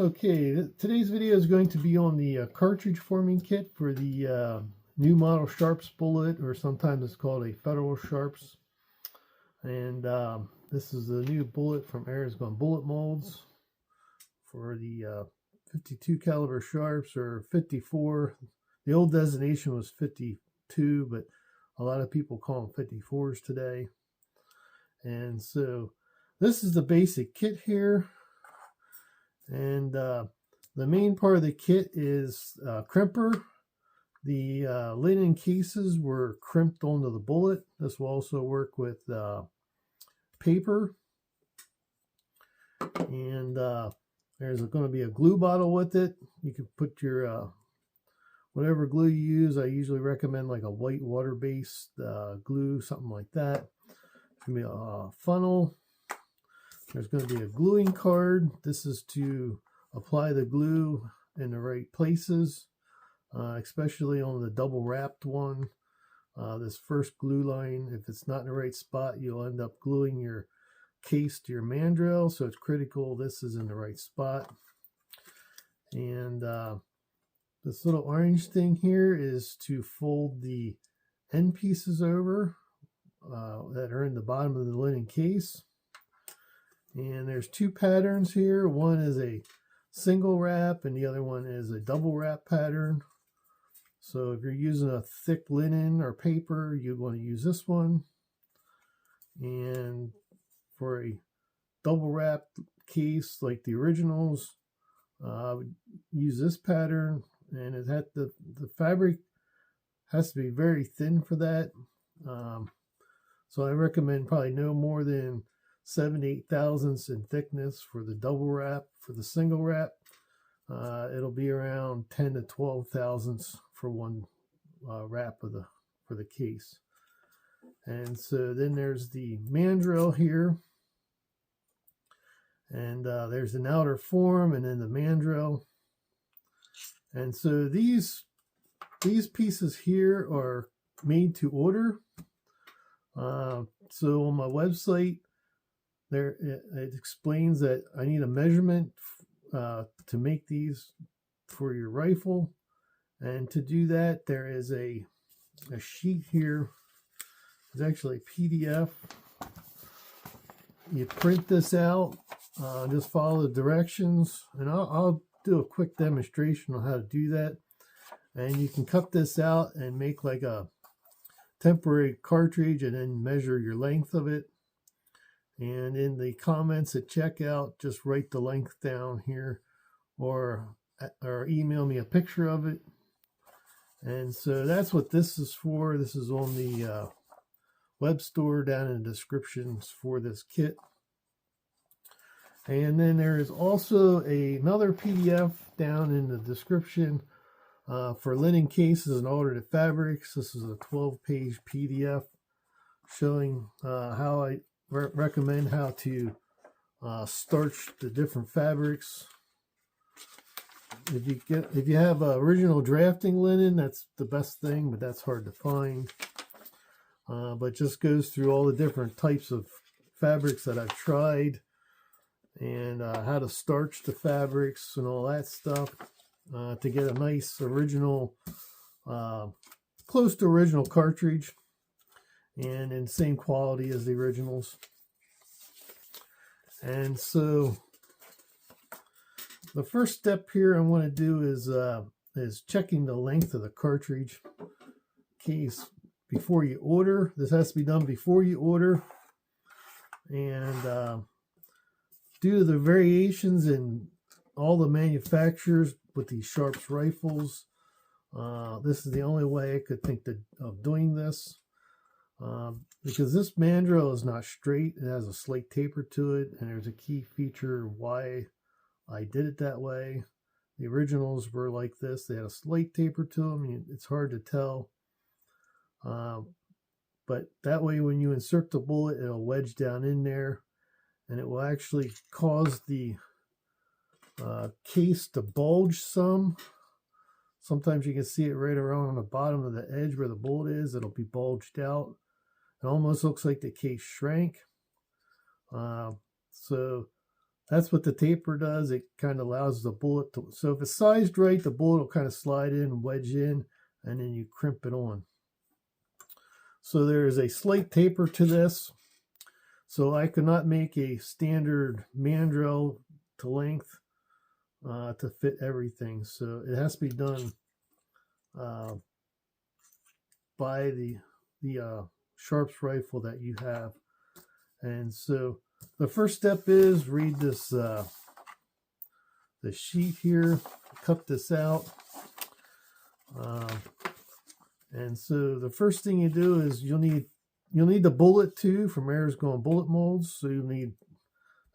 Okay, today's video is going to be on the cartridge forming kit for the new model Sharps bullet, or sometimes it's called a Federal Sharps. And this is the new bullet from Arizona Bullet Molds for the 52 caliber Sharps, or 54. The old designation was 52, but a lot of people call them 54s today. And so this is the basic kit here. And the main part of the kit is crimper. The linen cases were crimped onto the bullet. This will also work with paper. And there's going to be a glue bottle with it. You can put your whatever glue you use. I usually recommend like a white water-based glue, something like that. It's going to be a funnel. There's going to be a gluing card. This is to apply the glue in the right places, especially on the double wrapped one. This first glue line, if it's not in the right spot, you'll end up gluing your case to your mandrel, so it's critical this is in the right spot. And this little orange thing here is to fold the end pieces over that are in the bottom of the linen case. And there's two patterns here. One is a single wrap and the other one is a double wrap pattern. So if you're using a thick linen or paper, you want to use this one. And for a double wrap case like the originals, I would use this pattern, and it had the fabric has to be very thin for that. So I recommend probably no more than 7 to 8 thousandths in thickness for the double wrap. For the single wrap, it'll be around 10 to 12 thousandths for one wrap of for the case. And so then there's the mandrel here, and there's an outer form and then the mandrel. And so these pieces here are made to order. So on my website, there it explains that I need a measurement to make these for your rifle, and to do that there is a sheet here. It's actually a PDF. You print this out, just follow the directions, and I'll do a quick demonstration on how to do that. And you can cut this out and make like a temporary cartridge and then measure your length of it. And in the comments at checkout, just write the length down here, or email me a picture of it. And so that's what this is for. This is on the web store down in the descriptions for this kit. And then there is also another PDF down in the description for linen cases and alternate fabrics. This is a 12-page PDF showing how I recommend how to starch the different fabrics. If you have original drafting linen, that's the best thing, but that's hard to find. But just goes through all the different types of fabrics that I've tried, and how to starch the fabrics and all that stuff to get a nice original, close to original cartridge, and in same quality as the originals. And so the first step here I want to do is checking the length of the cartridge case before you order. This has to be done before you order. And due to the variations in all the manufacturers with these Sharps rifles, this is the only way I could think of doing this. Because this mandrel is not straight, it has a slight taper to it, and there's a key feature why I did it that way. The originals were like this, they had a slight taper to them. It's hard to tell, but that way when you insert the bullet, it'll wedge down in there, and it will actually cause the case to bulge some. Sometimes you can see it right around on the bottom of the edge where the bullet is. It'll be bulged out. It almost looks like the case shrank. So that's what the taper does. It kind of allows the bullet to, so if it's sized right, the bullet will kind of slide in, wedge in, and then you crimp it on. So there is a slight taper to this. So I could not make a standard mandrel to length to fit everything. So it has to be done by the Sharps rifle that you have. And so the first step is read this the sheet here, cut this out. And so the first thing you do is you'll need the bullet too from Air's Going Bullet Molds. So you'll need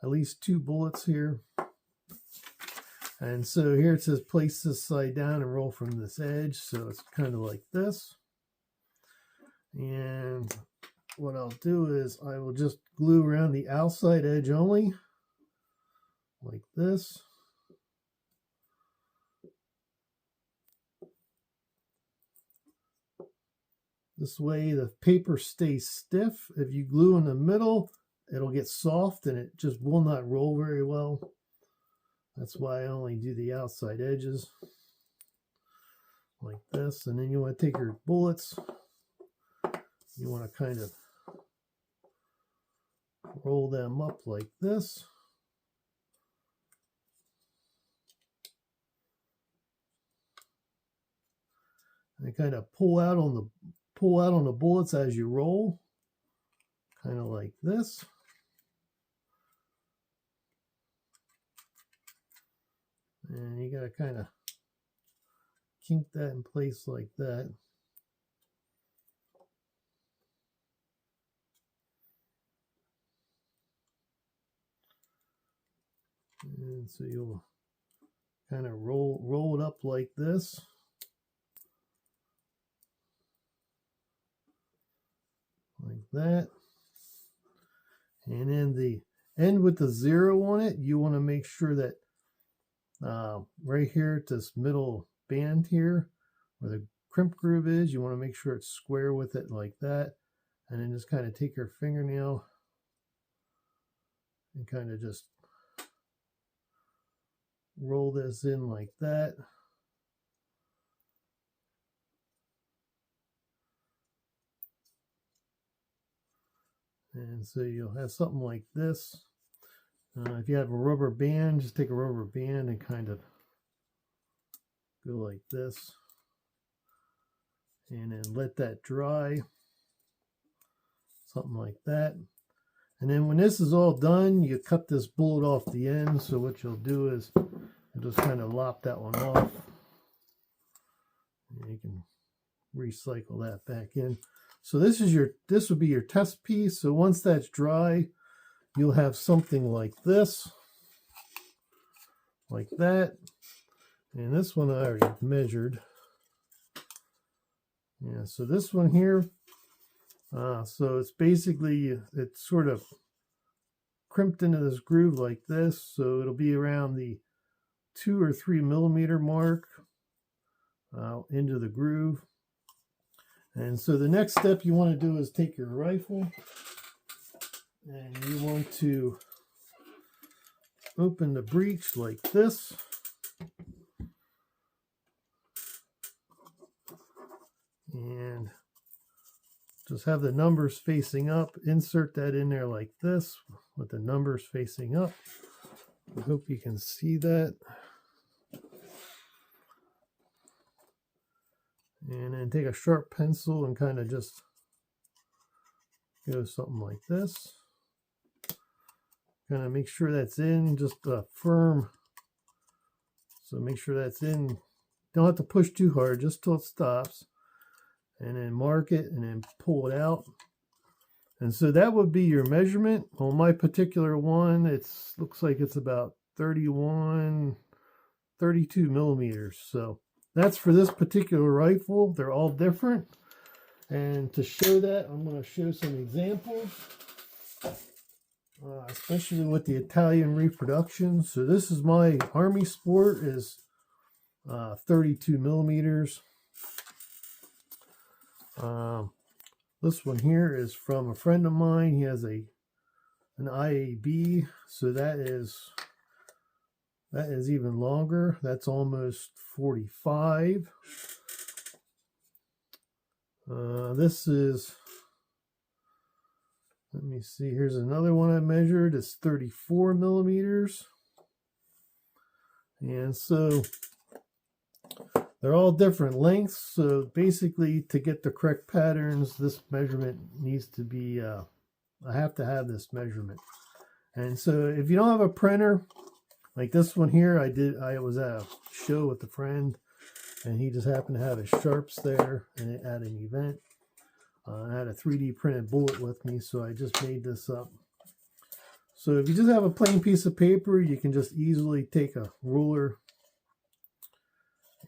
at least 2 bullets here. And so here it says place this side down and roll from this edge. So it's kind of like this. And what I'll do is I will just glue around the outside edge only, like this. This way the paper stays stiff. If you glue in the middle, it'll get soft and it just will not roll very well. That's why I only do the outside edges like this. And then you want to take your bullets. You want to kind of roll them up like this. And kind of pull out on the bullets as you roll, kind of like this. And you got to kind of kink that in place like that. And so you'll kind of roll it up like this. Like that. And then the end with the 0 on it, you want to make sure that right here at this middle band here, where the crimp groove is, you want to make sure it's square with it like that. And then just kind of take your fingernail and kind of just roll this in like that. And so you'll have something like this. If you have a rubber band, just take a rubber band and kind of go like this. And then let that dry. Something like that. And then when this is all done, you cut this bullet off the end. So what you'll do is you'll just kind of lop that one off. And you can recycle that back in. So this would be your test piece. So once that's dry, you'll have something like this, like that. And this one I already measured. Yeah, so this one here, so it's basically, it's sort of crimped into this groove like this. So it'll be around the 2 or 3 millimeter mark into the groove. And so the next step you want to do is take your rifle and you want to open the breech like this. And just have the numbers facing up. Insert that in there like this with the numbers facing up. I hope you can see that. And then take a sharp pencil and kind of just go something like this. Kind of make sure that's in, just firm. So make sure that's in. Don't have to push too hard, just till it stops. And then mark it and then pull it out. And so that would be your measurement. On my particular one, it looks like it's about 32 millimeters. So that's for this particular rifle. They're all different. And to show that, I'm going to show some examples, especially with the Italian reproduction. So this is my Army Sport, is 32 millimeters. This one here is from a friend of mine. He has an IAB, so that is That is even longer. That's almost 45. This is, let me see, here's another one I measured. It's 34 millimeters. And so they're all different lengths. So basically, to get the correct patterns, this measurement needs to be, I have to have this measurement. And so if you don't have a printer, like this one here, I was at a show with a friend, and he just happened to have his sharps there and at an event. I had a 3D printed bullet with me, so I just made this up. So if you just have a plain piece of paper, you can just easily take a ruler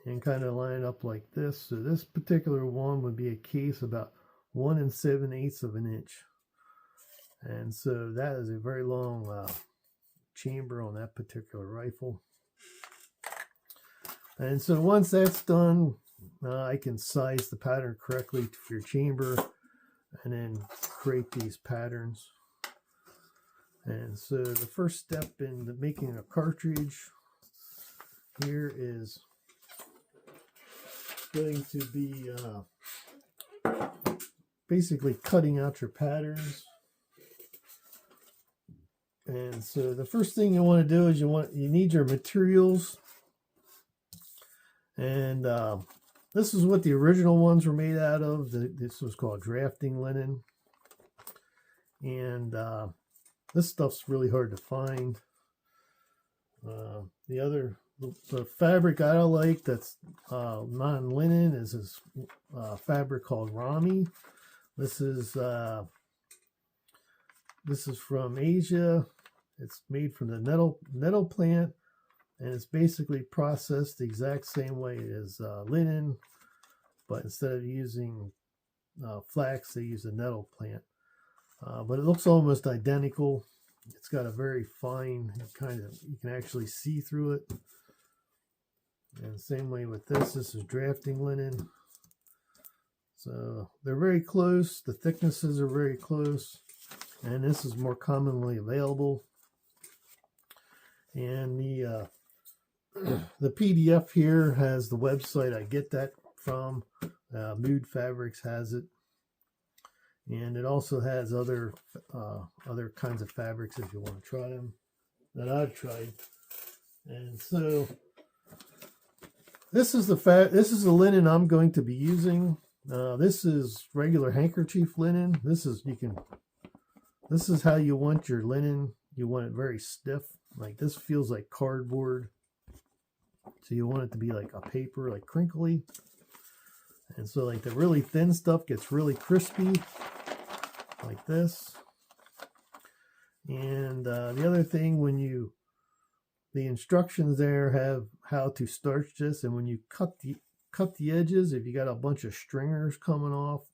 and kind of line it up like this. So this particular one would be a case about 1 7/8 of an inch. And so that is a very long chamber on that particular rifle. And so once that's done, I can size the pattern correctly for your chamber and then create these patterns. And so the first step in making a cartridge here is going to be basically cutting out your patterns. And so the first thing you want to do is you need your materials. And this is what the original ones were made out of. This was called drafting linen. And this stuff's really hard to find. The fabric I like that's non-linen is this fabric called rami. This is from Asia. It's made from the nettle plant, and it's basically processed the exact same way as linen, but instead of using flax, they use a nettle plant. But it looks almost identical. It's got a very fine you can actually see through it. And same way with this is drafting linen. So they're very close. The thicknesses are very close. And this is more commonly available. And the PDF here has the website I get that from. Mood Fabrics has it. And it also has other kinds of fabrics if you want to try them that I've tried. And so this is the linen I'm going to be using. This is regular handkerchief linen. This is how you want your linen. You want it very stiff. Like this feels like cardboard. So you want it to be like a paper, like crinkly. And so like the really thin stuff gets really crispy, like this. And the other thing, the instructions there have how to starch this, and when you cut the edges, if you got a bunch of stringers coming off,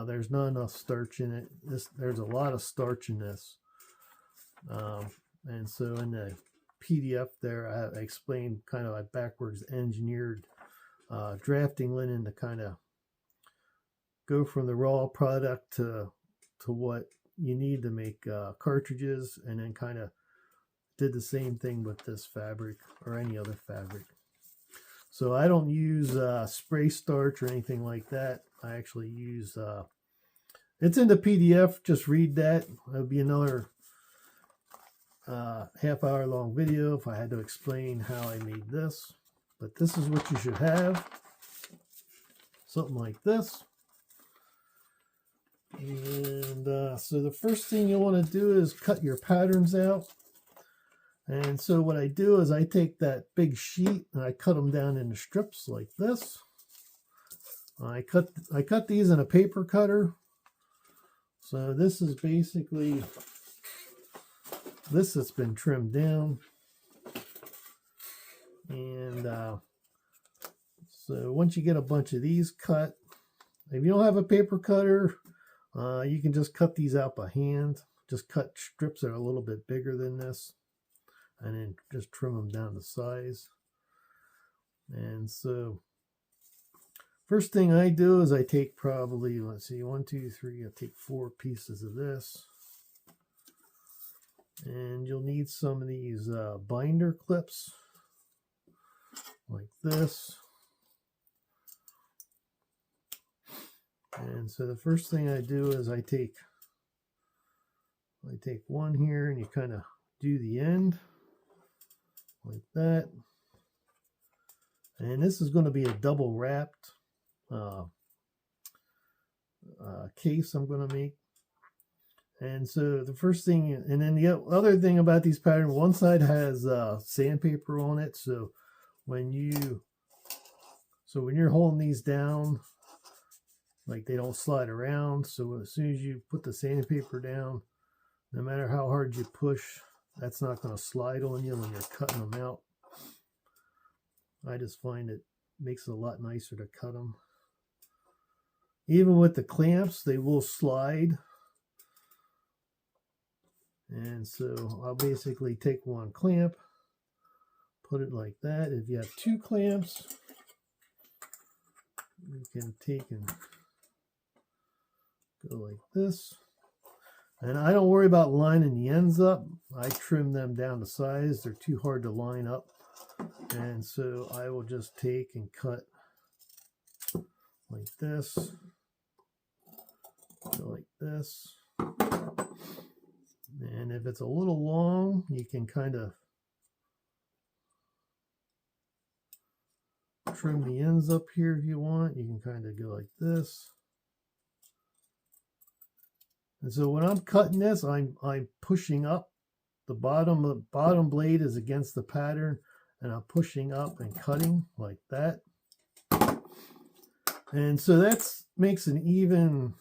there's not enough starch in it. There's a lot of starch in this. And so in the PDF there, I explained kind of like backwards engineered drafting linen to kind of go from the raw product to what you need to make cartridges, and then kind of did the same thing with this fabric or any other fabric. So I don't use spray starch or anything like that. I actually use, it's in the PDF, just read that. That'll be another half-hour long video if I had to explain how I made this. But this is what you should have. Something like this. And so the first thing you want to do is cut your patterns out. And so what I do is I take that big sheet and I cut them down into strips like this. I cut these in a paper cutter. So this is basically this that's been trimmed down. And so once you get a bunch of these cut, if you don't have a paper cutter, you can just cut these out by hand. Just cut strips that are a little bit bigger than this, and then just trim them down to size. And so first thing I do is I take probably, let's see, 1, 2, 3, I take 4 pieces of this. And you'll need some of these binder clips like this. And so the first thing I do is I take one here, and you kind of do the end like that. And this is going to be a double wrapped case I'm going to make. And so the first thing, and then the other thing about these patterns, one side has sandpaper on it, so when you're holding these down, like, they don't slide around. So as soon as you put the sandpaper down, no matter how hard you push, that's not going to slide on you when you're cutting them out. I just find it makes it a lot nicer to cut them. Even with the clamps, they will slide. And so I'll basically take one clamp, put it like that. If you have two clamps, you can take and go like this. And I don't worry about lining the ends up. I trim them down to size. They're too hard to line up. And so I will just take and cut like this, go like this. And if it's a little long, you can kind of trim the ends up here if you want. You can kind of go like this. And so when I'm cutting this, I'm pushing up. The bottom blade is against the pattern, and I'm pushing up and cutting like that. And so that makes an even,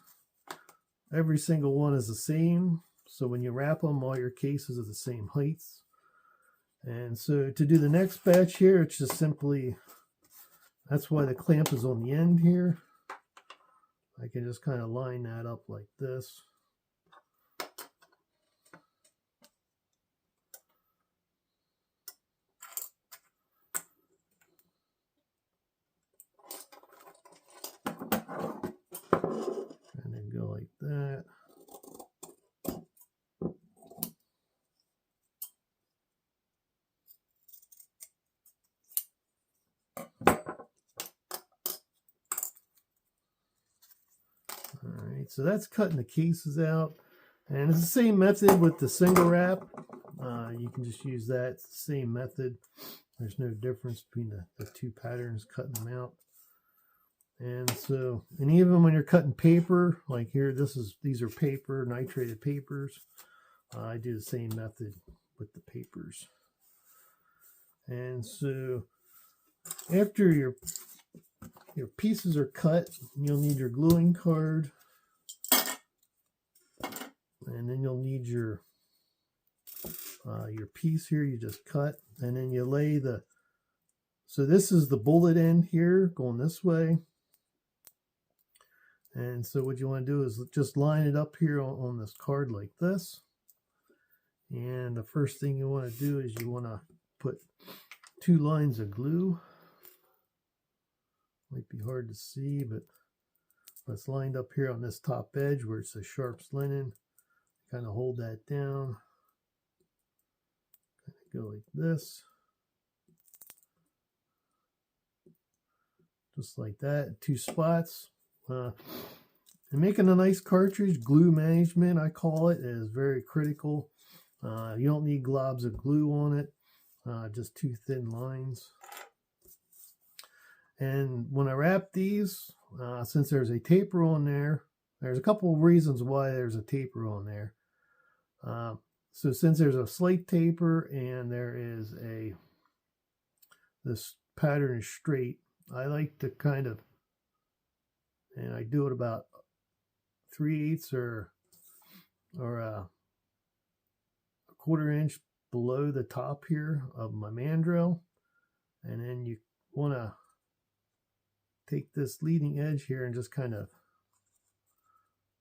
every single one is the same. So when you wrap them, all your cases are the same heights. And so to do the next batch here, it's just simply, that's why the clamp is on the end here. I can just kind of line that up like this. And then go like that. Alright, so that's cutting the cases out. And it's the same method with the single wrap. You can just use that. It's the same method. There's no difference between the two patterns, cutting them out. And so, and even when you're cutting paper, like here, these are paper, nitrated papers. I do the same method with the papers. And so after your pieces are cut, you'll need your gluing card. And then you'll need your piece here you just cut. And then you lay so this is the bullet end here going this way. And so what you want to do is just line it up here on this card like this. And the first thing you want to do is you want to put 2 lines of glue. Might be hard to see, but it's lined up here on this top edge where it's a sharps linen. Kind of hold that down. Kind of go like this. Just like that, 2 spots. And making a nice cartridge, glue management, I call it, is very critical. You don't need globs of glue on it, just 2 thin lines. And when I wrap these, since there's a taper on there, there's a couple of reasons why there's a taper on there. So since there's a slight taper and there is this pattern is straight, I like to kind of, and I do it about 3/8 or a 1/4 inch below the top here of my mandrel. And then you want to take this leading edge here and just kind of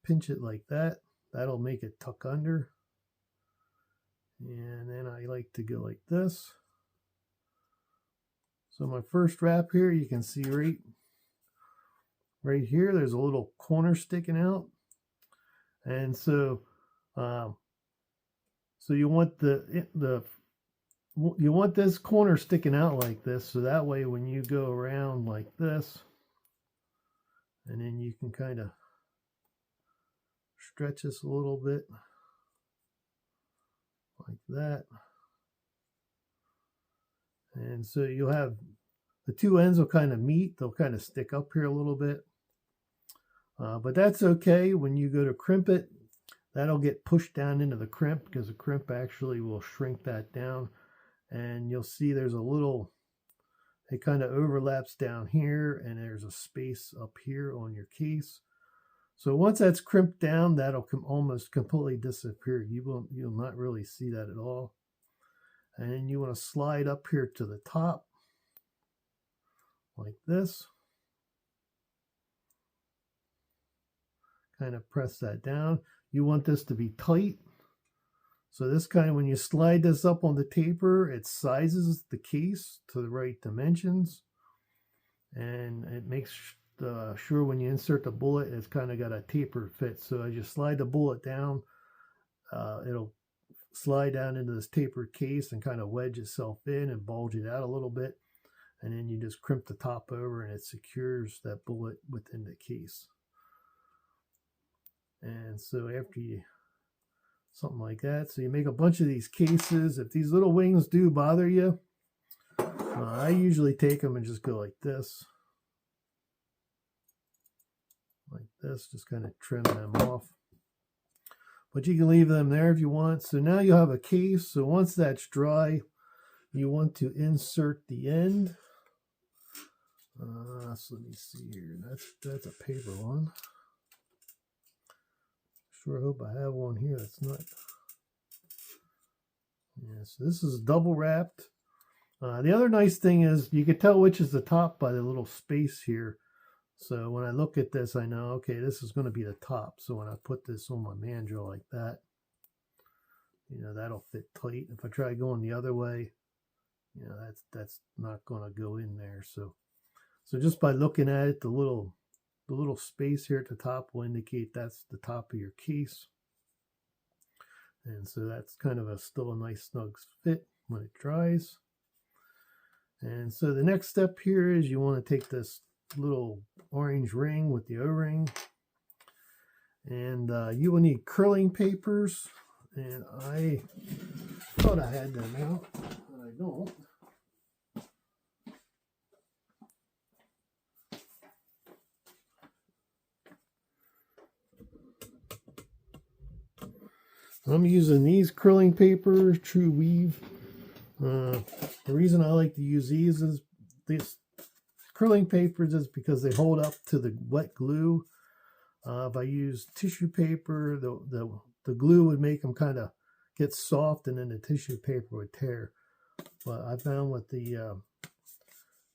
pinch it like that. That'll make it tuck under. And then I like to go like this. So my first wrap here, you can see right here, there's a little corner sticking out. And so So you want you want this corner sticking out like this, so that way when you go around like this, and then you can kind of stretch this a little bit like that. And so you'll have the two ends will kind of meet. They'll kind of stick up here a little bit. But that's okay. When you go to crimp it, that'll get pushed down into the crimp, because the crimp actually will shrink that down. And you'll see there's a little, it kind of overlaps down here, and there's a space up here on your case. So once that's crimped down, that'll almost completely disappear. You'll not really see that at all. And then you want to slide up here to the top like this. Kind of press that down. You want this to be tight. So this kind of, when you slide this up on the taper, it sizes the case to the right dimensions. And it makes sure when you insert the bullet, it's kind of got a taper fit. So as you slide the bullet down, it'll slide down into this tapered case and kind of wedge itself in and bulge it out a little bit. And then you just crimp the top over, and it secures that bullet within the case. And so after you, something like that, so you make a bunch of these cases. If these little wings do bother you, I usually take them and just go like this, just kind of trim them off. But you can leave them there if you want. So now you have a case. So once that's dry, you want to insert the end. So let me see here. That's a paper one. Sure hope I have one here that's not. Yeah, so this is double wrapped. The other nice thing is you can tell which is the top by the little space here. So when I look at this, I know, okay, this is going to be the top. So when I put this on my mandrel like that, that'll fit tight. If I try going the other way, that's not going to go in there. So just by looking at it, the little space here at the top will indicate that's the top of your case. And so that's kind of still a nice snug fit when it dries. And so the next step here is you want to take this little orange ring with the O-ring, and you will need curling papers, and I thought I had them out, but I don't. I'm using these curling papers, True Weave. The reason I like to use these curling papers is because they hold up to the wet glue. If I use tissue paper, the glue would make them kind of get soft, and then the tissue paper would tear. But I found with the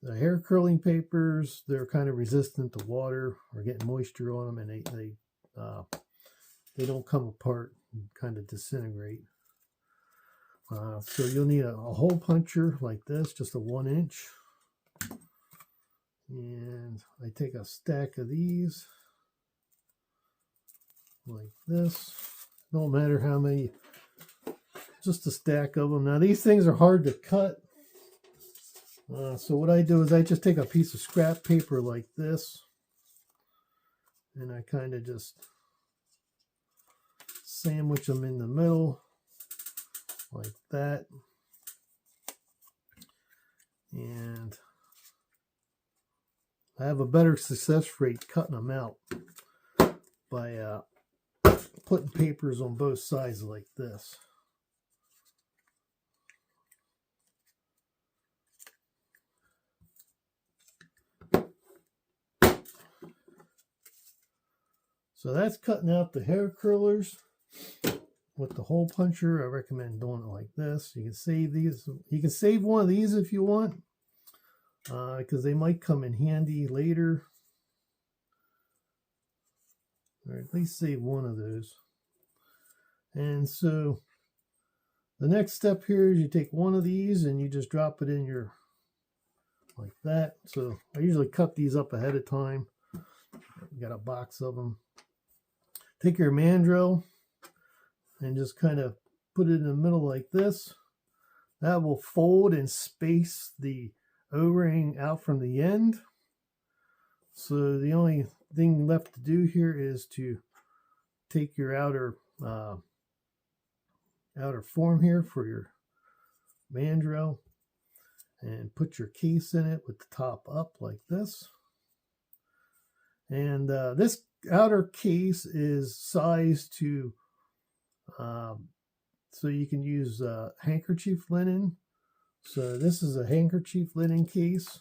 hair curling papers, they're kind of resistant to water or getting moisture on them, and they don't come apart and kind of disintegrate. So you'll need a hole puncher like this, just a 1 inch. And I take a stack of these like this. Don't matter how many, just a stack of them. Now these things are hard to cut. So what I do is I just take a piece of scrap paper like this, and I kind of just sandwich them in the middle like that. And I have a better success rate cutting them out by putting papers on both sides like this. So that's cutting out the hair curlers. With the hole puncher, I recommend doing it like this. You can save these. You can save one of these if you want, because they might come in handy later. Or at least save one of those. And so the next step here is you take one of these and you just drop it in your, like that. So I usually cut these up ahead of time. Got a box of them. Take your mandrel and just kind of put it in the middle like this. That will fold and space the O-ring out from the end. So the only thing left to do here is to take your outer form here for your mandrel and put your case in it with the top up like this. And this outer case is sized to so you can use handkerchief linen. So this is a handkerchief linen case,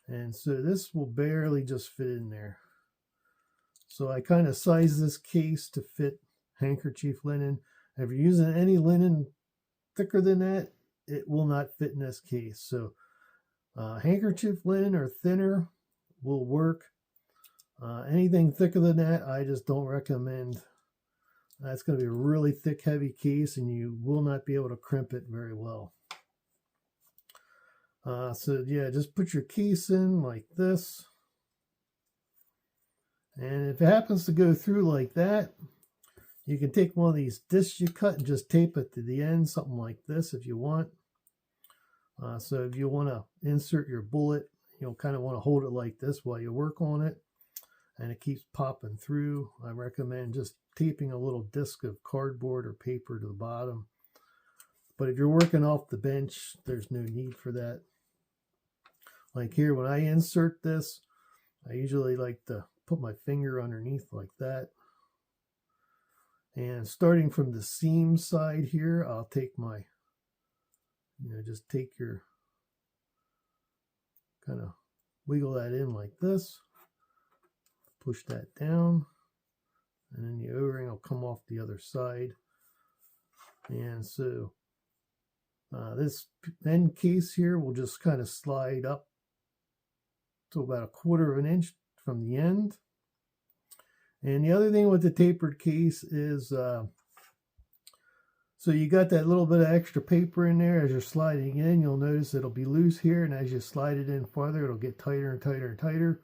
and so this will barely just fit in there. So I kind of size this case to fit handkerchief linen. If you're using any linen thicker than that, it will not fit in this case. So handkerchief linen or thinner will work. Anything thicker than that, I just don't recommend. That's going to be a really thick, heavy case, and you will not be able to crimp it very well. So yeah, just put your case in like this. And if it happens to go through like that, you can take one of these discs you cut and just tape it to the end, something like this if you want. So if you want to insert your bullet, you'll kind of want to hold it like this while you work on it, and it keeps popping through. I recommend just taping a little disc of cardboard or paper to the bottom. But if you're working off the bench, there's no need for that. Like here, when I insert this, I usually like to put my finger underneath like that. And starting from the seam side here, I'll take my, just take your, kind of wiggle that in like this. Push that down, and then the O-ring will come off the other side. And so this end case here will just kind of slide up to about 1/4 of an inch from the end. And the other thing with the tapered case is, so you got that little bit of extra paper in there. As you're sliding in, you'll notice it'll be loose here, and as you slide it in farther, it'll get tighter and tighter and tighter.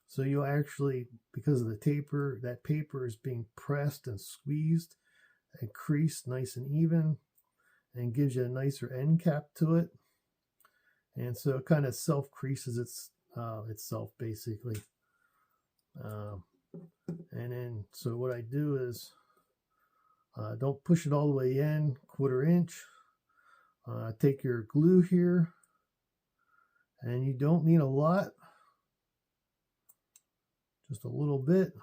So you'll actually, because of the taper, that paper is being pressed and squeezed and creased nice and even, and gives you a nicer end cap to it. And so it kind of self-creases itself basically. And then, so what I do is, don't push it all the way in, 1/4 inch. Take your glue here, and you don't need a lot. Just a little bit,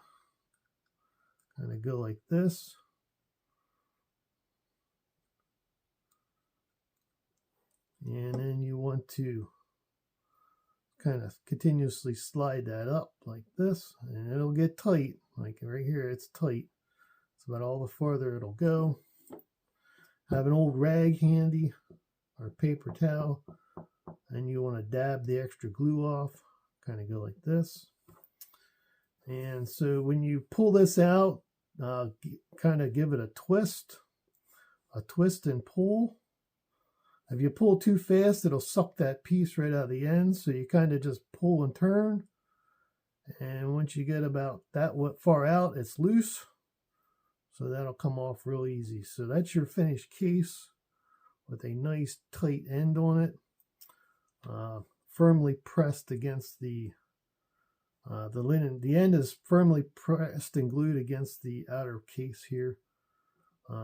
kind of go like this. And then you want to kind of continuously slide that up like this, and it'll get tight. Like right here, it's tight. It's about all the farther it'll go. Have an old rag handy or paper towel, and you want to dab the extra glue off. Kind of go like this. And so when you pull this out, kind of give it a twist and pull. If you pull too fast, it'll suck that piece right out of the end. So you kind of just pull and turn. And once you get about that far out, it's loose. So that'll come off real easy. So that's your finished case with a nice tight end on it. Firmly pressed against the linen. The end is firmly pressed and glued against the outer case here.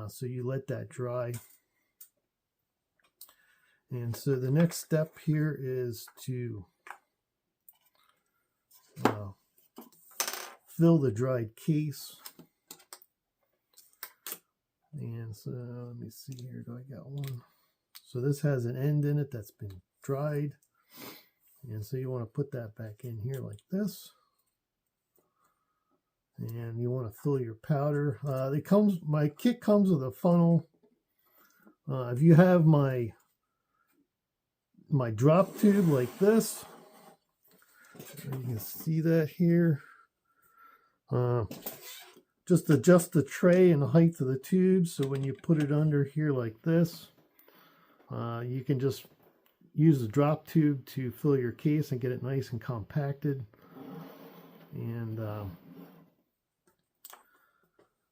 So you let that dry. And so the next step here is to fill the dried case. And so let me see here, do I got one? So this has an end in it that's been dried. And so you want to put that back in here like this. And you want to fill your powder. My kit comes with a funnel. If you have my drop tube like this, you can see that here. Just adjust the tray and the height of the tube, so when you put it under here like this, you can just use the drop tube to fill your case and get it nice and compacted. And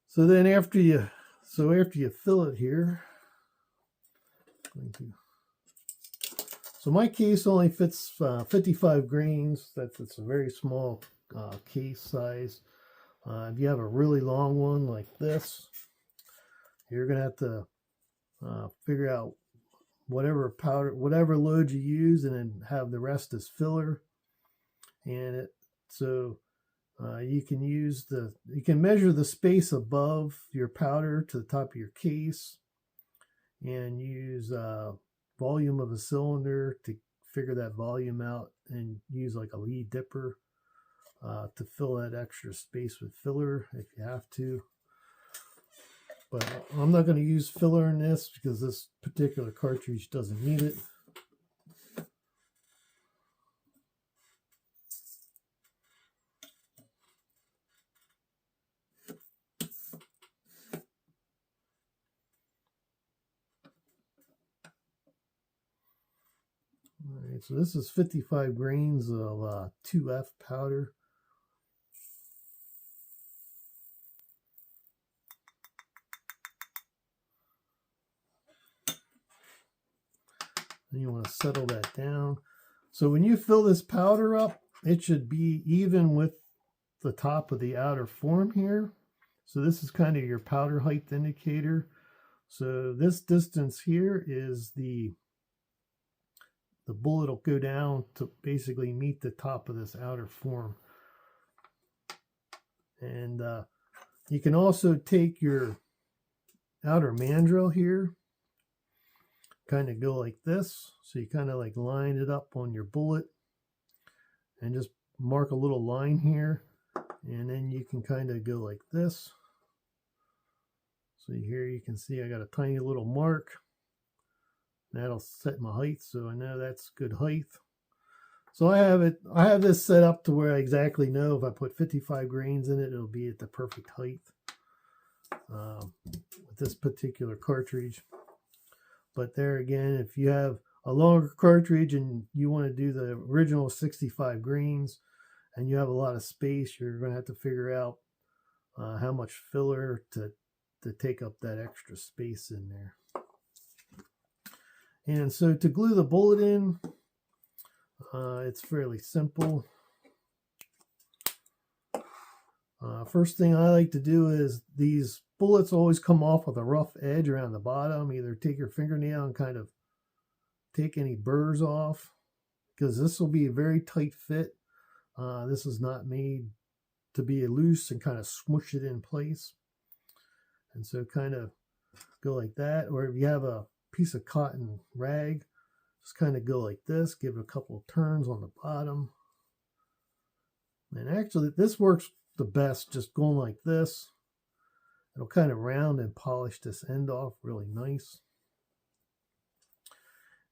so then after you So after you fill it here, so my case only fits 55 grains. It's a very small case size. If you have a really long one like this, you're gonna have to figure out whatever powder, whatever load you use, and then have the rest as filler. And you can measure the space above your powder to the top of your case, and use volume of a cylinder to figure that volume out, and use like a lead dipper to fill that extra space with filler if you have to. But I'm not going to use filler in this because this particular cartridge doesn't need it. All right, so this is 55 grains of 2F powder. And you want to settle that down. So when you fill this powder up, it should be even with the top of the outer form here. So this is kind of your powder height indicator. So this distance here is the bullet will go down to basically meet the top of this outer form. And you can also take your outer mandrel here, kind of go like this. So you kind of like line it up on your bullet and just mark a little line here, and then you can kind of go like this. So here you can see I got a tiny little mark. That'll set my height, so I know that's good height. So I have this set up to where I exactly know if I put 55 grains in it, it'll be at the perfect height with this particular cartridge. But there again, if you have a longer cartridge and you want to do the original 65 grains and you have a lot of space, you're going to have to figure out how much filler to take up that extra space in there. And so to glue the bullet in, it's fairly simple. First thing I like to do is these bullets always come off with a rough edge around the bottom. Either take your fingernail and kind of take any burrs off, because this will be a very tight fit. This is not made to be loose and kind of smush it in place. And so kind of go like that. Or if you have a piece of cotton rag, just kind of go like this, give it a couple of turns on the bottom. And actually this works the best just going like this. It'll kind of round and polish this end off really nice.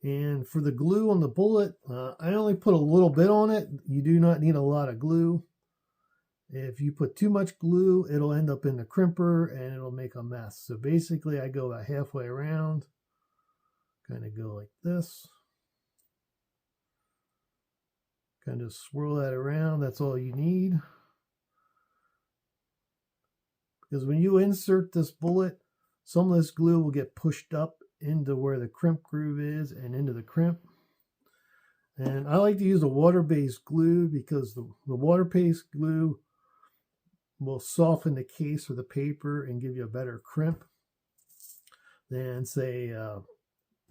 And for the glue on the bullet, I only put a little bit on it. You do not need a lot of glue. If you put too much glue, it'll end up in the crimper and it'll make a mess. So basically I go about halfway around, kind of go like this. Kind of swirl that around, that's all you need. Because when you insert this bullet, some of this glue will get pushed up into where the crimp groove is and into the crimp. And I like to use a water-based glue because the water-based glue will soften the case or the paper and give you a better crimp than, say,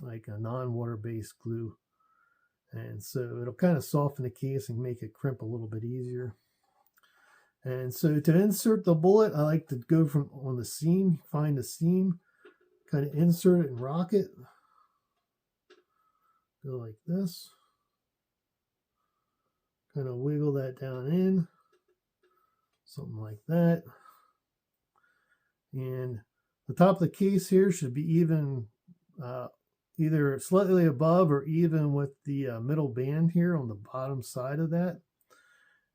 like a non-water-based glue. And so it'll kind of soften the case and make it crimp a little bit easier. And so to insert the bullet, I like to go from on the seam, find the seam, kind of insert it and rock it. Go like this. Kind of wiggle that down in. Something like that. And the top of the case here should be even, either slightly above or even with the middle band here on the bottom side of that.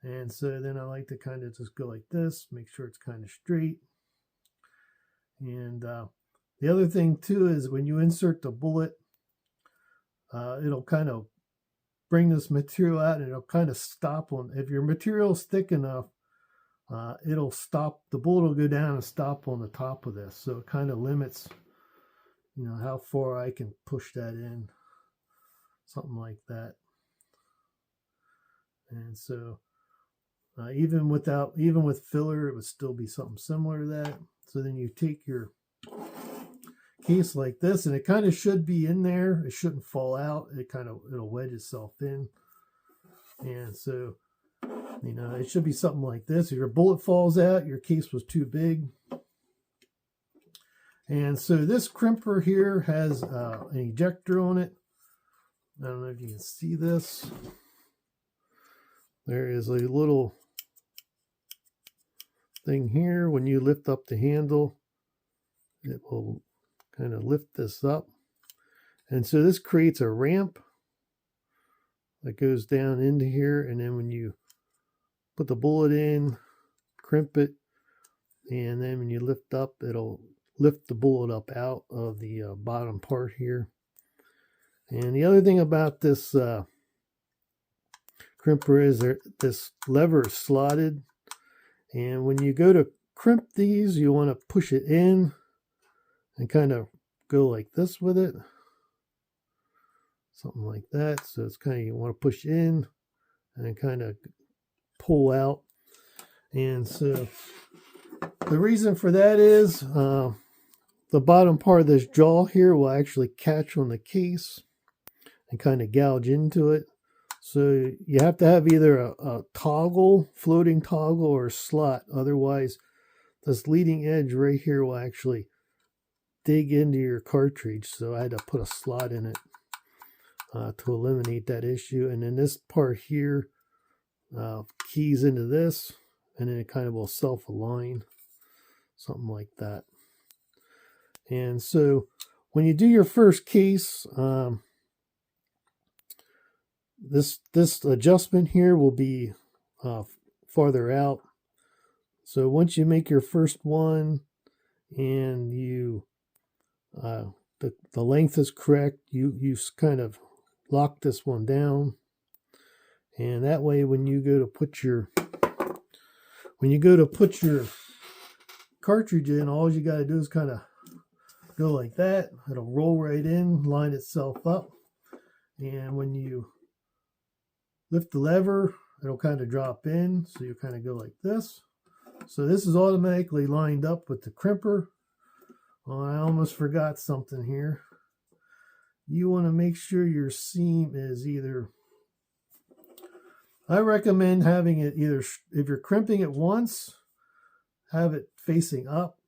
And so then I like to kind of just go like this, make sure it's kind of straight. And the other thing too is when you insert the bullet, it'll kind of bring this material out and it'll kind of stop on, if your material is thick enough, it'll stop, the bullet will go down and stop on the top of this. So it kind of limits, you know, how far I can push that in, something like that. And so even with filler, it would still be something similar to that. So then you take your case like this, and it kind of should be in there. It shouldn't fall out. It'll wedge itself in. And so, you know, it should be something like this. If your bullet falls out, your case was too big. And so this crimper here has an ejector on it. I don't know if you can see this. There is a little thing here. When you lift up the handle, it will kind of lift this up. And so this creates a ramp that goes down into here. And then when you put the bullet in, crimp it, and then when you lift up, it'll lift the bullet up out of the bottom part here. And the other thing about this crimper is this lever is slotted, and when you go to crimp these, you want to push it in and kind of go like this with it, something like that. So it's kind of, you want to push in and kind of pull out. And so the reason for that is the bottom part of this jaw here will actually catch on the case and kind of gouge into it. So you have to have either a toggle, floating toggle, or a slot. Otherwise, this leading edge right here will actually dig into your cartridge. So I had to put a slot in it to eliminate that issue. And then this part here keys into this, and then it kind of will self-align, something like that. And so when you do your first case, this adjustment here will be farther out. So once you make your first one and you the length is correct, you kind of lock this one down, and that way when you go to put your cartridge in, all you got to do is kind of go like that. It'll roll right in, line itself up, and when you lift the lever, it'll kind of drop in. So you kind of go like this. So this is automatically lined up with the crimper. Oh, I almost forgot something here. You want to make sure your seam is either, I recommend having it either, if you're crimping it once, have it facing up.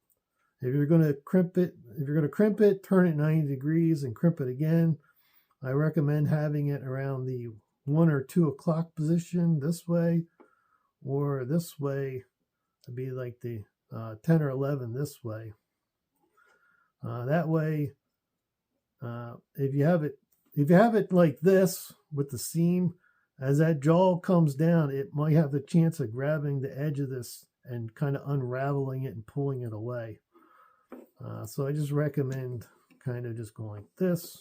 If you're going to crimp it, turn it 90 degrees and crimp it again. I recommend having it around the 1 or 2 o'clock position this way, or this way. It'd be like the 10 or 11 this way. That way, if you have it like this with the seam, as that jaw comes down, it might have the chance of grabbing the edge of this and kind of unraveling it and pulling it away. So I just recommend kind of just going like this.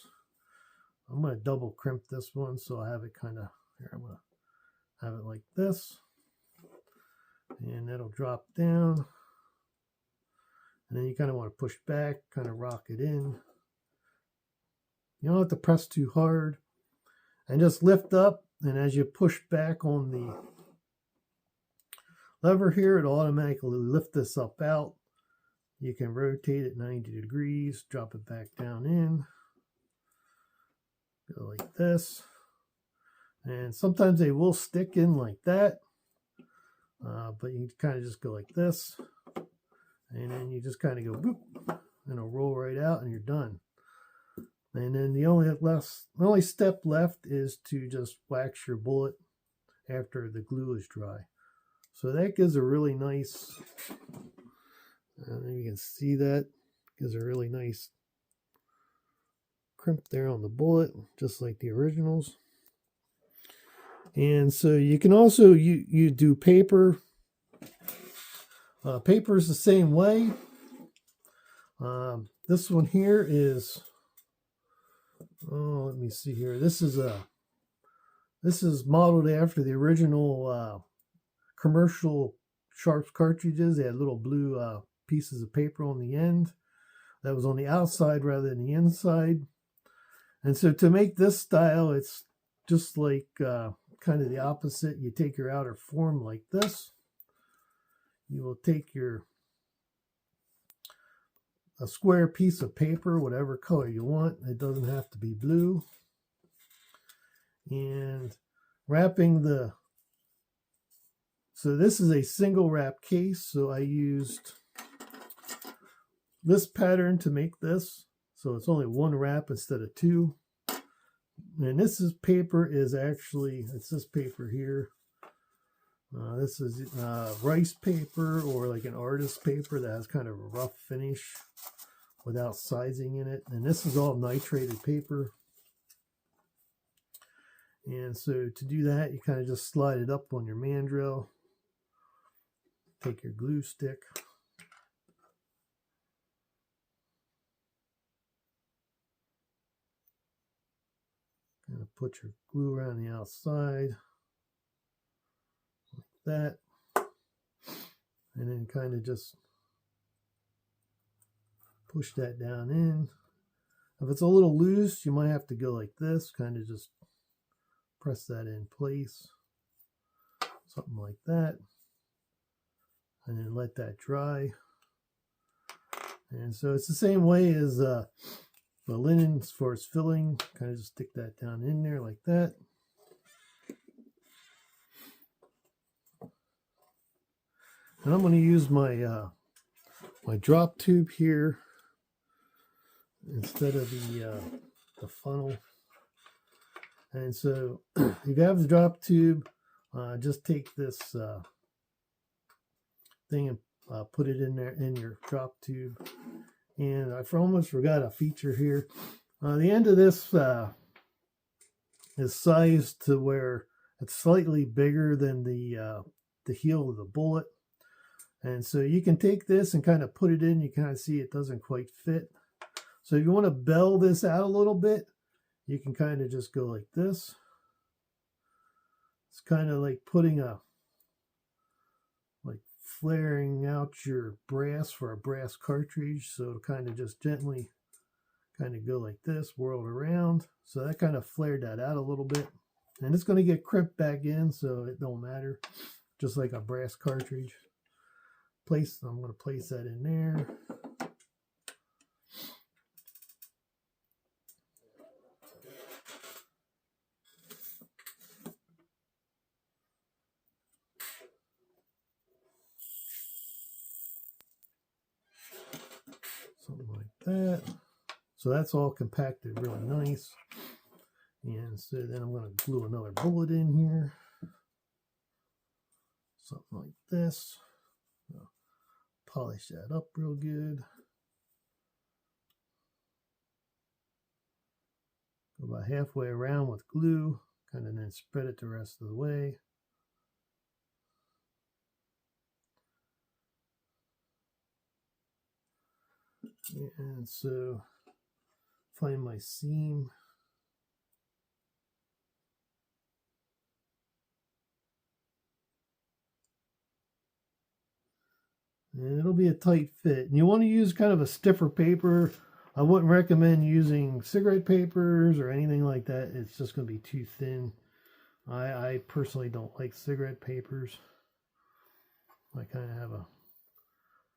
I'm going to double crimp this one, so I have it kind of, here, I'm going to have it like this. And that'll drop down. And then you kind of want to push back, kind of rock it in. You don't have to press too hard. And just lift up, and as you push back on the lever here, it'll automatically lift this up out. You can rotate it 90 degrees, drop it back down in. Go like this. And sometimes they will stick in like that. But you kind of just go like this. And then you just kind of go boop. And it'll roll right out and you're done. And then the only step left is to just wax your bullet after the glue is dry. So that gives a really nice, you can see that, gives a really nice crimp there on the bullet, just like the originals. And so you can also, you do paper. Paper is the same way. This one here is, let me see here. This is modeled after the original commercial Sharps cartridges. They had little blue pieces of paper on the end. That was on the outside rather than the inside. And so to make this style, it's just like kind of the opposite. You take your outer form like this. You will take a square piece of paper, whatever color you want. It doesn't have to be blue. And wrapping so this is a single wrap case. So I used this pattern to make this. So it's only one wrap instead of two. And this paper is actually, it's this paper here. This is rice paper, or like an artist paper that has kind of a rough finish without sizing in it. And this is all nitrated paper. And so to do that, you kind of just slide it up on your mandrel. Take your glue stick. Kind of put your glue around the outside like that. And then kind of just push that down in. If it's a little loose, you might have to go like this, kind of just press that in place. Something like that. And then let that dry. And so it's the same way as the linen for its filling. Kind of just stick that down in there like that. And I'm going to use my my drop tube here instead of the funnel. And so if you have the drop tube, just take this thing and put it in there in your drop tube. And I almost forgot a feature here. The end of this is sized to where it's slightly bigger than the heel of the bullet. And so you can take this and kind of put it in. You kind of see it doesn't quite fit. So if you want to bell this out a little bit, you can kind of just go like this. It's kind of like putting like flaring out your brass for a brass cartridge. So it'll kind of just gently kind of go like this, whirl it around. So that kind of flared that out a little bit. And it's going to get crimped back in, so it don't matter. Just like a brass cartridge. I'm going to place that in there. Something like that. So that's all compacted really nice. And so then I'm going to glue another bullet in here. Something like this. Polish that up real good. Go about halfway around with glue, kind of then spread it the rest of the way. And so find my seam. And it'll be a tight fit. And you want to use kind of a stiffer paper. I wouldn't recommend using cigarette papers or anything like that. It's just going to be too thin. I personally don't like cigarette papers. I kind of have a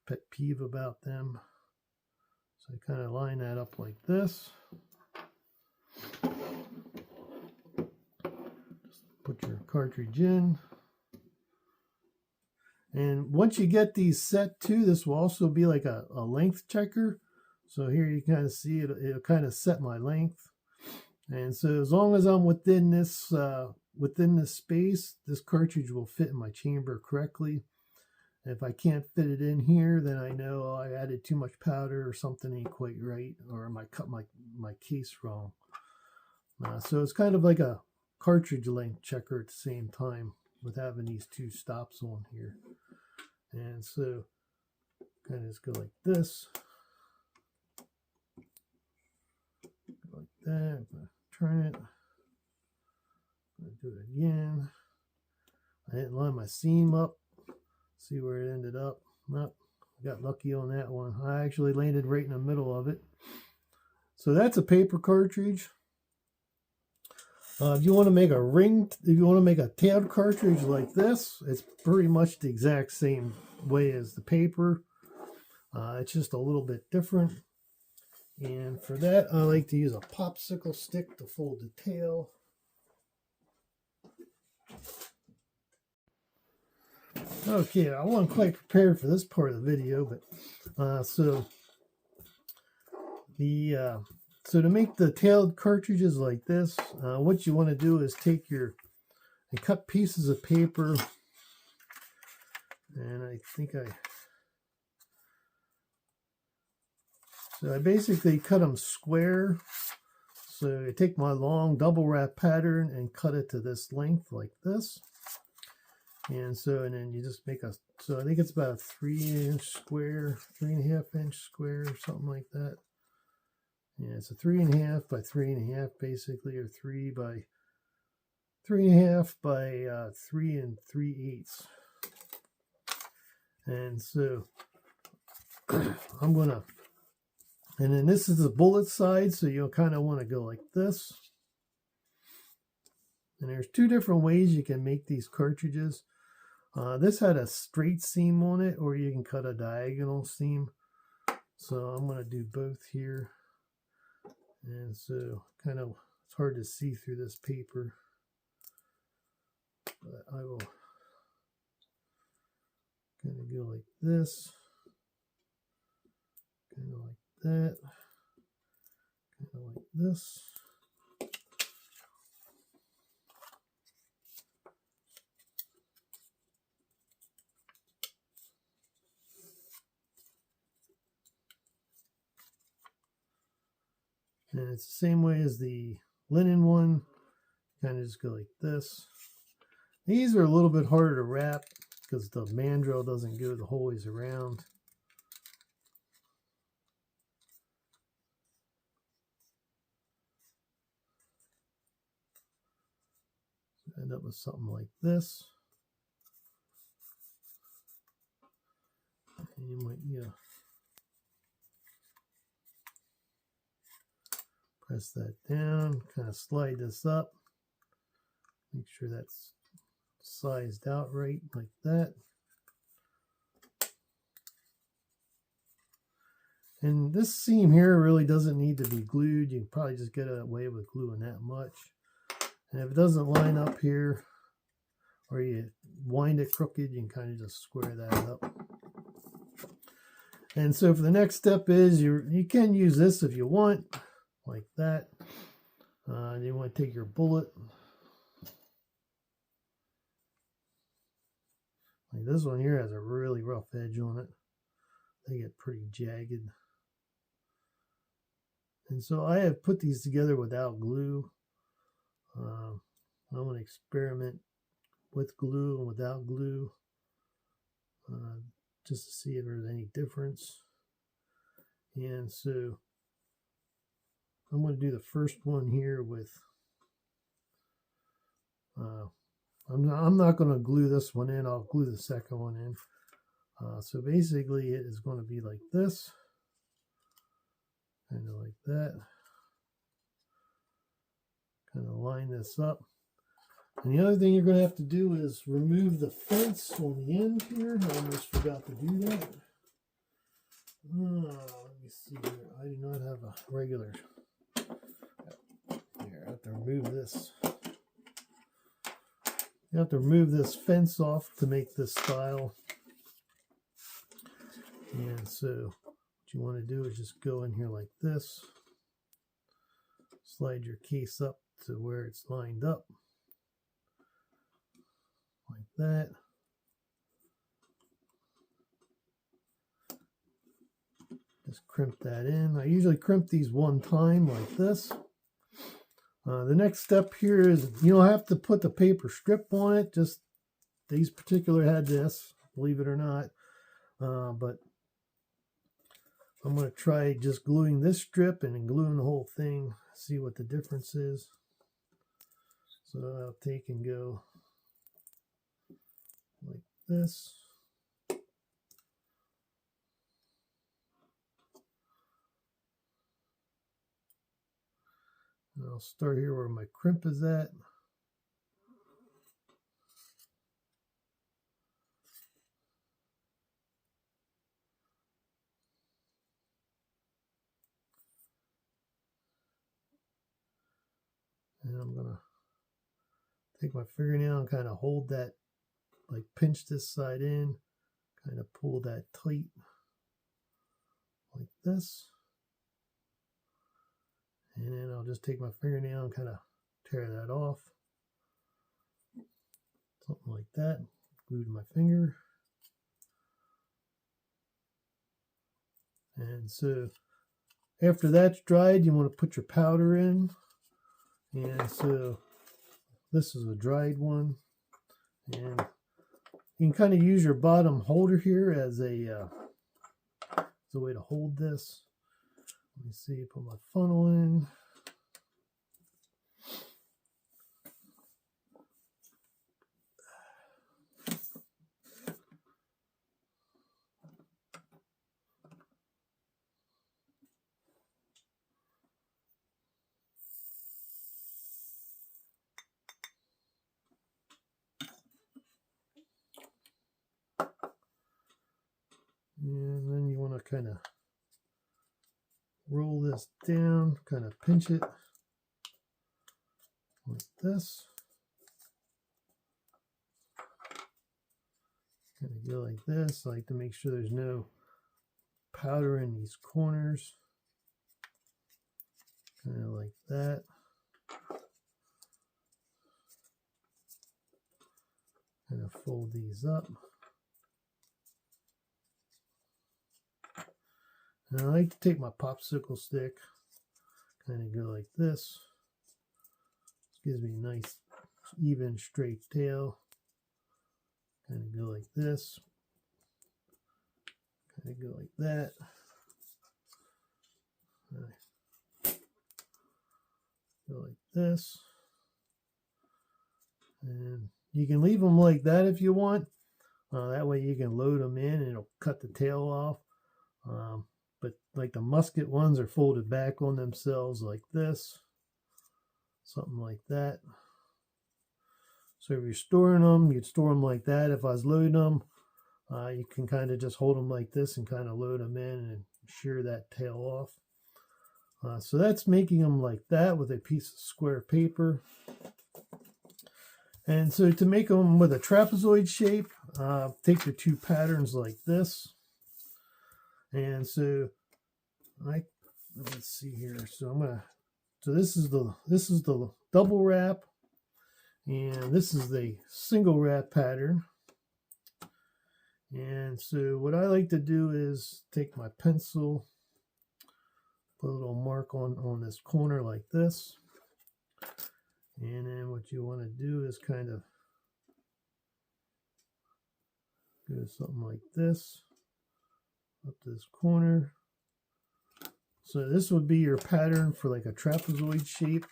pet peeve about them. So I kind of line that up like this. Just put your cartridge in. And once you get these set too, this will also be like a length checker. So here you kind of see it, it'll kind of set my length. And so as long as I'm within this space, this cartridge will fit in my chamber correctly. And if I can't fit it in here, then I know I added too much powder or something ain't quite right, or I cut my case wrong. So it's kind of like a cartridge length checker at the same time with having these two stops on here. And so kind of just go like this. Go like that. Turn it. I'm going to do it again. I didn't line my seam up. See where it ended up. Nope, got lucky on that one. I actually landed right in the middle of it. So that's a paper cartridge. If you want to make a ring, if you want to make a tailed cartridge like this, it's pretty much the exact same way as the paper. It's just a little bit different. And for that, I like to use a popsicle stick to fold the tail. Okay, I wasn't quite prepared for this part of the video, but so to make the tailed cartridges like this, what you want to do is take and cut pieces of paper, and I basically cut them square. So I take my long double wrap pattern and cut it to this length like this. And then you just make so I think it's about a 3-inch square, 3.5-inch square, something like that. Yeah, it's a 3.5 by 3.5 basically, or 3 by 3.5 by 3 3/8. And so I'm gonna, and then this is the bullet side, so you'll kind of want to go like this. And there's two different ways you can make these cartridges. This had a straight seam on it, or you can cut a diagonal seam. So I'm going to do both here. And so it's hard to see through this paper, but I will kind of go like this, kind of like that, kind of like this. And it's the same way as the linen one. Kind of just go like this. These are a little bit harder to wrap because the mandrel doesn't go the whole ways around. So end up with something like this. And you might, press that down, kind of slide this up, make sure that's sized out right like that. And this seam here really doesn't need to be glued. You can probably just get away with gluing that much. And if it doesn't line up here, or you wind it crooked, you can kind of just square that up. And so for the next step is you can use this if you want, like that. And you want to take your bullet, like this one here has a really rough edge on it. They get pretty jagged. And so I have put these together without glue. I want to experiment with glue and without glue, just to see if there's any difference. And so I'm going to do the first one here with, I'm not going to glue this one in, I'll glue the second one in. So basically it is going to be like this, kind of like that. Kind of line this up. And the other thing you're going to have to do is remove the fence on the end here. I almost forgot to do that. Let me see here. I do not have a regular. Here, I have to remove this. You have to remove this fence off to make this style. And so what you want to do is just go in here like this. Slide your case up to where it's lined up. Like that. Just crimp that in. I usually crimp these one time like this. The next step here is you don't have to put the paper strip on it. Just these particular had this, believe it or not. But I'm going to try just gluing this strip and then gluing the whole thing. See what the difference is. So I'll take and go like this. I'll start here where my crimp is at. And I'm going to take my fingernail and kind of hold that, like pinch this side in, kind of pull that tight like this. And then I'll just take my fingernail and kind of tear that off. Something like that. Glue to my finger. And so after that's dried, you want to put your powder in. And so this is a dried one. And you can kind of use your bottom holder here as a way to hold this. Let me see, put my funnel in. And then you want to kind of roll this down, kind of pinch it like this. Kind of go like this. I like to make sure there's no powder in these corners. Kind of like that. Kind of fold these up. And I like to take my popsicle stick, kind of go like this. This gives me a nice, even, straight tail. Kind of go like this. Kind of go like that. Go like this. And you can leave them like that if you want. That way you can load them in and it'll cut the tail off. But like the musket ones are folded back on themselves like this. Something like that. So if you're storing them, you'd store them like that. If I was loading them, you can kind of just hold them like this and kind of load them in and shear that tail off. So that's making them like that with a piece of square paper. And so to make them with a trapezoid shape, take your two patterns like this. And so let's see here. So this is the double wrap, and this is the single wrap pattern. And so what I like to do is take my pencil, put a little mark on this corner like this. And then what you want to do is kind of go something like this up to this corner. So this would be your pattern for like a trapezoid shape.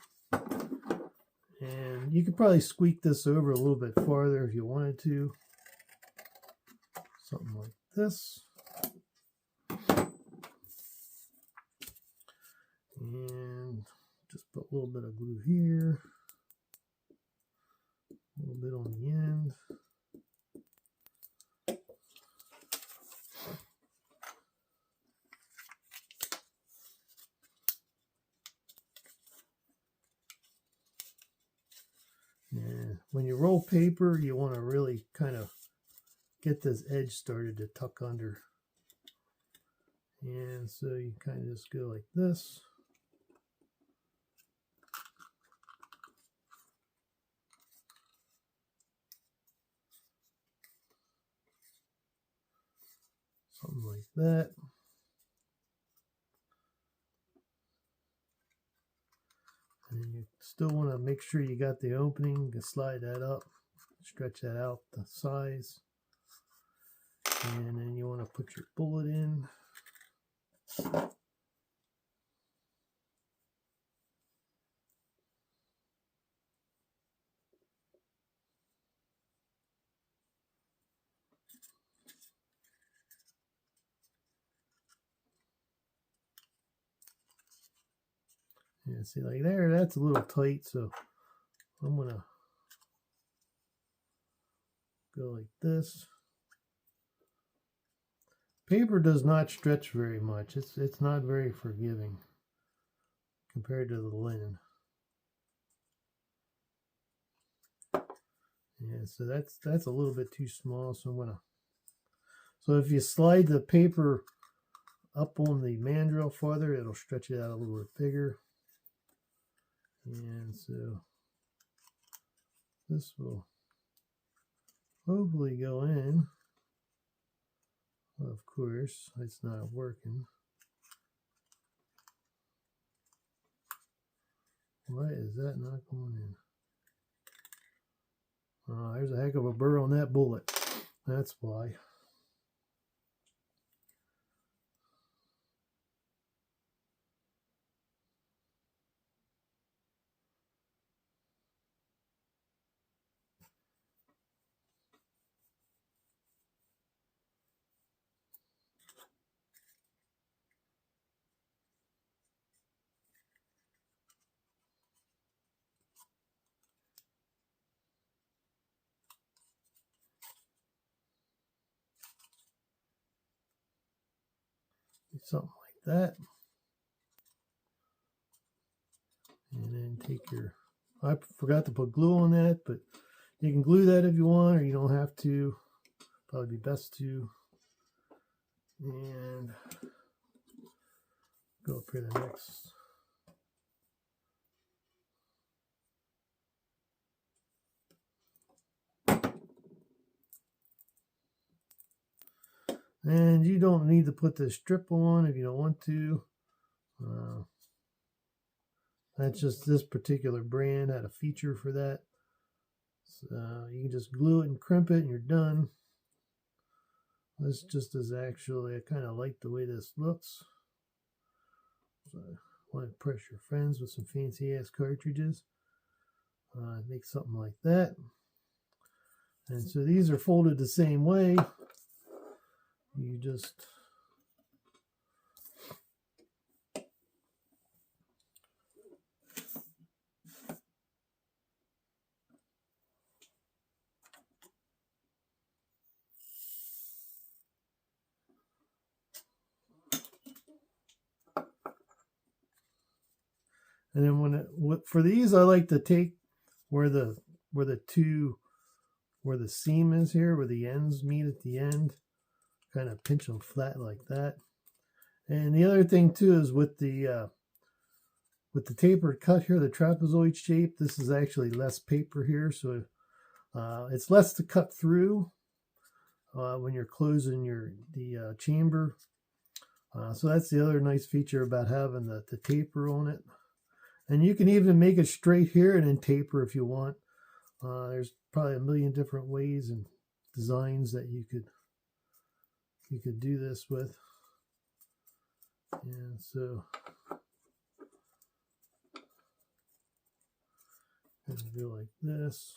And you could probably squeak this over a little bit farther if you wanted to. Something like this. And just put a little bit of glue here. A little bit on the end. And when you roll paper, you want to really kind of get this edge started to tuck under. And so you kind of just go like this. Something like that. And you still want to make sure you got the opening. You can slide that up, stretch that out the size. And then you want to put your bullet in. Yeah, see, like there, that's a little tight, so I'm gonna go like this. Paper does not stretch very much. It's not very forgiving compared to the linen. Yeah, so that's a little bit too small, so I'm gonna. So if you slide the paper up on the mandrel farther, it'll stretch it out a little bit bigger. And so this will hopefully go in. Of course, it's not working. Why is that not going in? Oh, there's a heck of a burr on that bullet. That's why. Something like that. And then take your, I forgot to put glue on that, but you can glue that if you want, or you don't have to. Probably be best to. And go up here the next. And you don't need to put this strip on if you don't want to. That's just this particular brand had a feature for that. So you can just glue it and crimp it and you're done. This just is actually, I kind of like the way this looks. So I want to impress your friends with some fancy ass cartridges. Make something like that. And so these are folded the same way. You just and then for these, I like to take where the seam is here, where the ends meet at the end, kind of pinch them flat like that. And the other thing too is with the tapered cut here, the trapezoid shape, this is actually less paper here, so it's less to cut through when you're closing the chamber. So that's the other nice feature about having the taper on it. And you can even make it straight here and then taper if you want. There's probably a million different ways and designs that you could do this with. And so and go like this.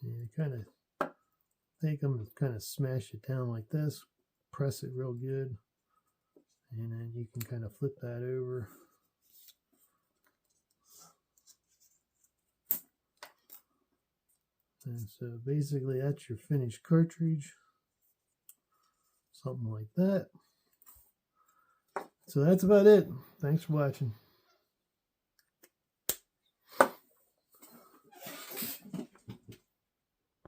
And you kind of take them and kind of smash it down like this, press it real good, and then you can kind of flip that over. And so basically that's your finished cartridge, something like that. So that's about it. Thanks for watching.